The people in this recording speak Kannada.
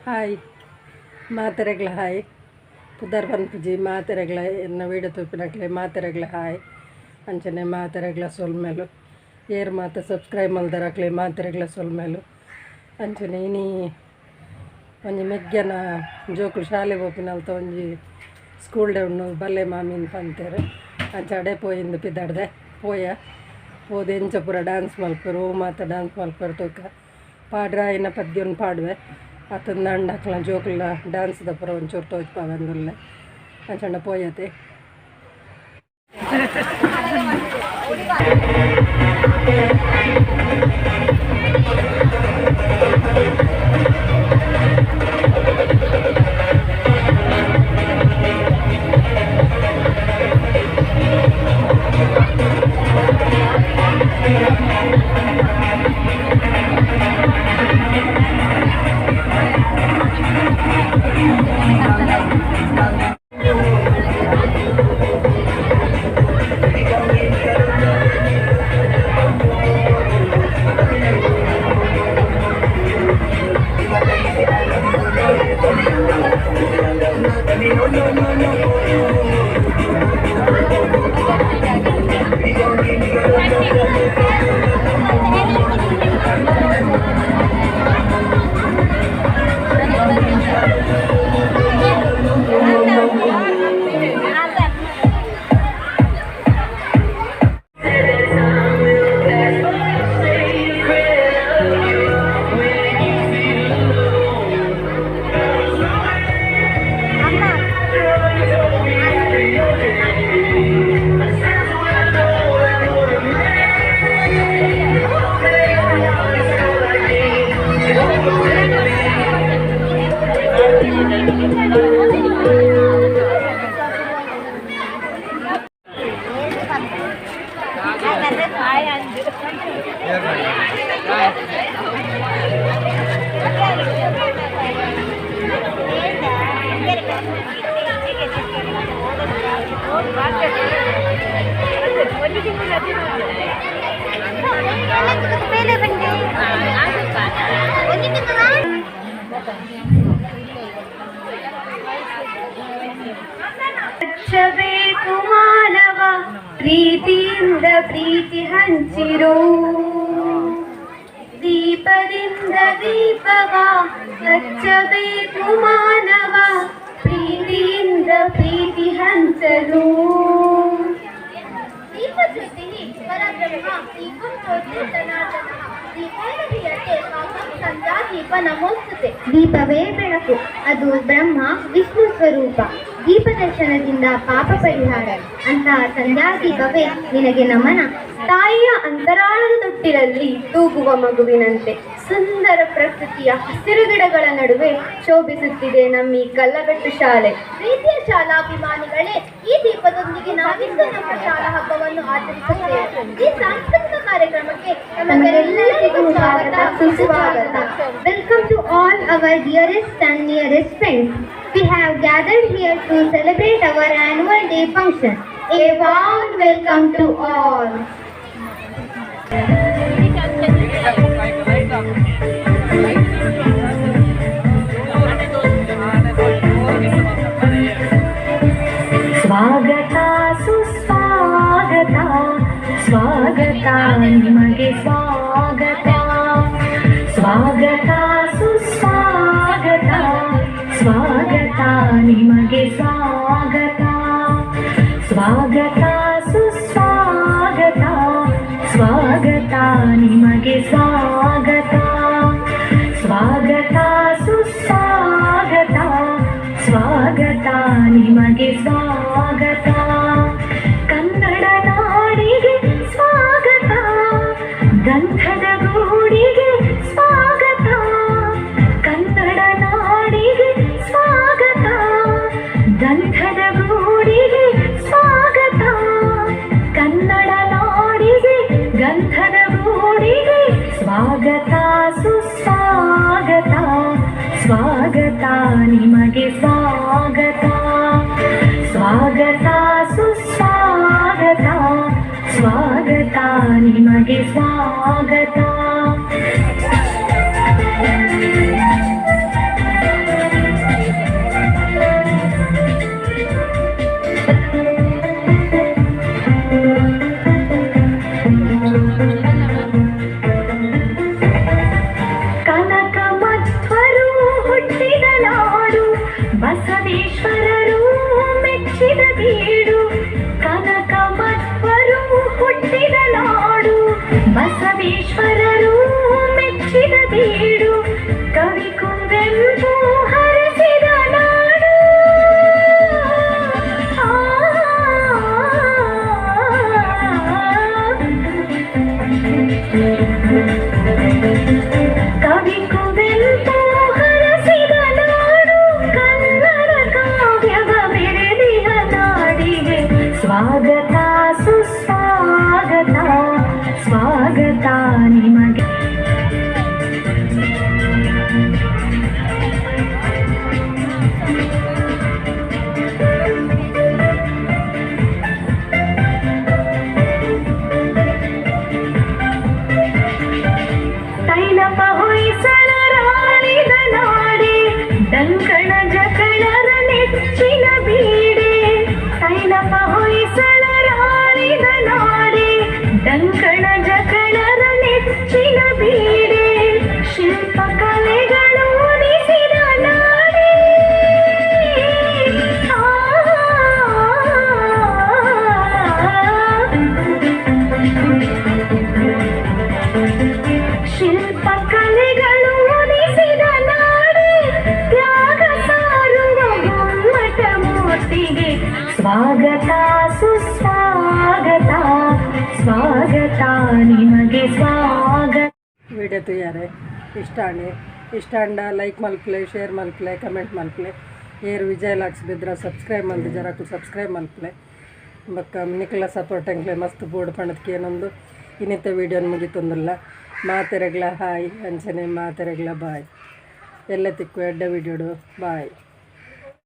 ಹಾಯ್ ಮಾತೆರೆಗ್ಲ ಹಾಯ್ ಪುದರ್ ಪನ್ಪುಜಿ ಮಾತೆರೆಗ್ಲ ಎನ್ನ ವೀಡಿಯೋ ತೂಪಿನಕ್ಲೆ ಮಾತೆರೆಗ್ಲ ಹಾಯ್ ಅಂಚನೆ ಮಾತೆರೆಗ್ಲ ಸೊಲ್ಮೇಲು ಏರ್ ಮಾತ ಸಬ್ಸ್ಕ್ರೈಬ್ ಮಲ್ದರಕ್ಲೆ ಮಾತೆರೆಗ್ಲ ಸೊಲ್ಮೇಲು ಅಂಚನೆ ಇನಿ ಒಂಜಿ ಮೆಗ್ಗನ ಜೋಕುಲು ಶಾಲೆ ಪೋಪಿನಲ್ತ ಒಂಜಿ ಸ್ಕೂಲ್ ಡೇ ಉಣ್ಣು ಬಲ್ಲೆ ಮಾಮಿನ್ ಪಂತೇರು ಅಂಚ ಅಡೆ ಪೋಯಿಂದು ಪಿದಾಡ್ದೆ ಪೋದು ಎಂಚ ಪೂರ ಡ್ಯಾನ್ಸ್ ಮಲ್ಪರು ಮಾತ ಡ್ಯಾನ್ಸ್ ಮಲ್ಪರು ತೂಕ ಪಾಡ್ರ ಇನ್ನ ಪದ್ಯನ್ ಪಾಡುವೆ ಅತ್ತೊಂದು ದಂಡ ಹಾಕ್ಲ ಜೋಕುಲ ಡ್ಯಾನ್ಸ್ದ ಪೂರ ಒಂಚೂರು ತೋಚ್ಪಾವೆಂದುಲ್ಲೆ ಅಂಚಂಡ ಪೋಯತೆ ಬೇಕು ಮಾನವ ಪ್ರೀತಿಯಿಂದ ಪ್ರೀತಿ ಹಂಚಿರೋ ದೀಪದಿಂದ ದೀಪವ ಹಚ್ಚಬೇಕು ಮಾನವ ಪ್ರೀತಿಯಿಂದ ಪ್ರೀತಿ ಹಂಚಲು ದೀಪ ಜ್ಯೋತಿ ಪರಬ್ರಹ್ಮ ದೀಪಂ ಜ್ಯೋತಿ ಸನಾತನ ದೀಪ ನಮೋಸ್ತುತೆ. ದೀಪವೇ ಬೆಳಕು, ಅದು ಬ್ರಹ್ಮ ವಿಷ್ಣು ಸ್ವರೂಪ. ದೀಪ ದರ್ಶನದಿಂದ ಪಾಪ ಪರಿಹಾರ. ಅಂತಹ ಸಂಧ್ಯಾ ದೀಪವೇ ನಿನಗೆ ನಮನ. ತಾಯಿಯ ಅಂತರಾಳದ ತೊಟ್ಟಿಲಲ್ಲಿ ತೂಗುವ ಮಗುವಿನಂತೆ ಸುಂದರ ಪ್ರಕೃತಿಯ ಹಸಿರು ಗಿಡಗಳ ನಡುವೆ ಶೋಭಿಸುತ್ತಿದೆ ನಮ್ಮ ಈ ಕಲ್ಲಬೆಟ್ಟು ಶಾಲೆ. ಪ್ರೀತಿಯ ಶಾಲಾಭಿಮಾನಿಗಳೇ, ಈ ದೀಪದೊಂದಿಗೆ ನಾವಿಂದು ನಮ್ಮ ಶಾಲಾ ಹಬ್ಬವನ್ನು ಆಚರಿಸುತ್ತೇವೆ. ಈ ಸಾಂಸ್ಕೃತಿಕ ಕಾರ್ಯಕ್ರಮಕ್ಕೆ ನಮಗೆಲ್ಲರಿಗೂ ಸ್ವಾಗತ ಸುಸ್ವಾಗತ. Welcome to all our dearest and nearest friends. We have gathered here to celebrate our annual day function. A warm welcome to all. ಸ್ವಾಗತ ಸುಸ್ವಾಗತ ಸ್ವಾಗತ ನಿಮಗೆ ಸ್ವಾಗತ ಸ್ವಾಗತ ಸುಸ್ವಾಗತ ಸ್ವಾಗತ ನಿಮಗೆ ಸ್ವಾಗತ ಸ್ವಾಗತ ಸುಸ್ವಾಗತ ಸ್ವಾಗತ ನಿಮಗೆ ಸ್ವಾಗತ ಸ್ವಾಗತ ಸುಸ್ವಾಗತ ಸ್ವಾಗತ ನಿಮಗೆ ಸ್ವಾಗತ ಕನ್ನಡ ನಾಡಿಗೆ ಸ್ವಾಗತ ಗಂಧದ ಗೂಡಿಗೆ ಸ್ವಾಗತ ಕನ್ನಡ ನಾಡಿಗೆ ಸ್ವಾಗತ ಗಂಧದ ಗೂಡಿಗೆ ಸ್ವಾಗತ ಕನ್ನಡ ನಾಡಿಗೆ ಗಂಧದ ಗೂಡಿಗೆ ಸ್ವಾಗತ ಸುಸ್ವಾಗತ ಸ್ವಾಗತ ನಿಮಗೆ ಸ್ವಾಗತ ಸ್ವಾಗತ ಸುಸ್ವಾಗತ ಸ್ವಾಗತ ನಿಮಗೆ ಸ್ವಾಗತ ಪರರು ಮೆಚ್ಚಿದ ಬೀಡು ಕವಿ ಕುವೆಂಪು ಹರಸಿದ ನಾಡು. ಕವಿ ಕುವೆಂಪು ಹರಸಿದ ನಾಡು ಕನ್ನಡ ಕಾವ್ಯವ ಮೆರೆದಿಹ ನಾಡಿಗೆ ಸ್ವಾಗತ ಸುಸ್ವಾಗತ ಸ್ವಾಗತ ನಿಮಗೆ. ತೈಲಪ ಹೊಯ್ಸಳರಾಳಿದ ನಾಡೆ ಡಂಕಣ ಜಕಣರ ನೆಚ್ಚಿನ ಬೀಡೆ. ತೈಲಪ ಹೊಯ್ಸಳರಾಳಿದ ನಾಡೆ ಡಂಕಣ ಜಕಣರ ನೆಚ್ಚಿನ ಬೀಡೆ. ಶಿಲ್ಪ ಕಲೆಗಳು ಉದಿಸಿದ ನಾಡೆ. ಶಿಲ್ಪ ಕಲೆಗಳು ಉದಿಸಿದ ನಾಡೆ ತ್ಯಾಗ ಸಾರುವ ಗುಮ್ಮಟ ಮೂರ್ತಿಗೆ ಸ್ವಾಗತ ಸುಸ್ವಾಗತ ಸ್ವಾಗತ ನಿಮಗೆ ಸ್ವಾಗತ. वीडियो तो यार इष्ट लाइक मल्पले शेर मल्पले कमेंट मल्पले ಏರ್ ವಿಜಯ್ ಲಾಕ್ಸ್ ಬಿದ್ರೆ ಸಬ್ಸ್ಕ್ರೈಬ್ ಮಾಡಿ ಜರಾಕು ಸಬ್ಸ್ಕ್ರೈಬ್ ಮಲ್ಪಲೆ ಬಕ್ಕ ನಿಕ್ಲ ಸಪೋರ್ಟ್ ಅಂಕ್ಲೆ ಮಸ್ತ್ ಬೋರ್ಡ್ ಪಣದಕ್ಕೆ ಏನೊಂದು ಇನ್ನಿತ ವೀಡಿಯೋನ ಮುಗಿತೊಂದಿಲ್ಲ ಮಾತೆರೆಗ್ಲ ಹಾಯ್ ಅಂಚನೆ ಮಾತೆರೆಗ್ಲ ಬಾಯ್ ಎಲ್ಲ ತಿಕ್ಕು ಎಡ್ಡ ವೀಡಿಯೋಡು ಬಾಯ್.